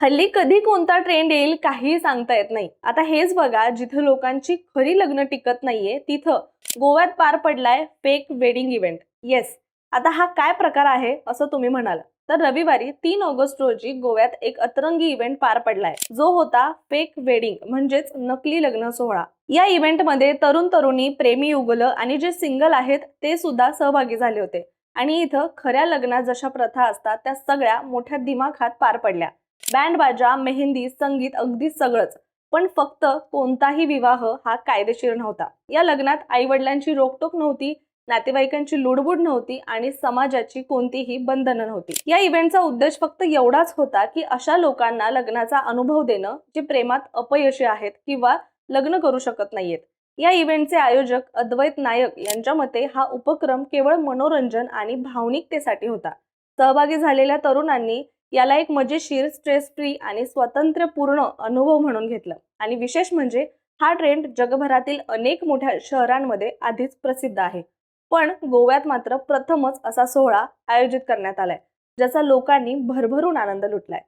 हल्ली कधी कोणता ट्रेंड येईल काहीही सांगता येत नाही. आता हेच बघा, जिथे लोकांची खरी लग्न टिकत नाहीये तिथं गोव्यात पार पडलाय फेक वेडिंग इव्हेंट. येस, आता हा काय प्रकार आहे असं तुम्ही म्हणाल तर रविवारी 3 ऑगस्ट रोजी गोव्यात एक अतरंगी इव्हेंट पार पडलाय, जो होता फेक वेडिंग म्हणजेच नकली लग्न सोहळा. या इव्हेंटमध्ये तरुण तरुणी, प्रेमी युगल आणि जे सिंगल आहेत ते सुद्धा सहभागी झाले होते. आणि इथं खऱ्या लग्नात जशा प्रथा असतात त्या सगळ्या मोठ्या दिमाखात पार पडल्या. बँड बाजा, मेहंदी, संगीत, अगदी सगळंच. पण फक्त कोणताही विवाह हा कायदेशीर नव्हता. या लग्नात आई वडिलांची रोकटोक नव्हती, नातेवाईकांची लुडबुड नव्हती आणि समाजाची कोणतीही बंधनं नव्हती. या इव्हेंटचा उद्देश फक्त एवढाच होता की अशा लोकांना लग्नाचा अनुभव देणं जे प्रेमात अपयशी आहेत किंवा लग्न करू शकत नाहीयेत. या इव्हेंटचे आयोजक अद्वैत नायक यांच्या मते हा उपक्रम केवळ मनोरंजन आणि भावनिकतेसाठी होता. सहभागी झालेल्या तरुणांनी याला एक मजेशीर, स्ट्रेस फ्री आणि स्वातंत्र्यपूर्ण अनुभव म्हणून घेतलं. आणि विशेष म्हणजे हा ट्रेंड जगभरातील अनेक मोठ्या शहरांमध्ये आधीच प्रसिद्ध आहे. पण गोव्यात मात्र प्रथमच असा सोहळा आयोजित करण्यात आलाय, ज्याचा लोकांनी भरभरून आनंद लुटलाय.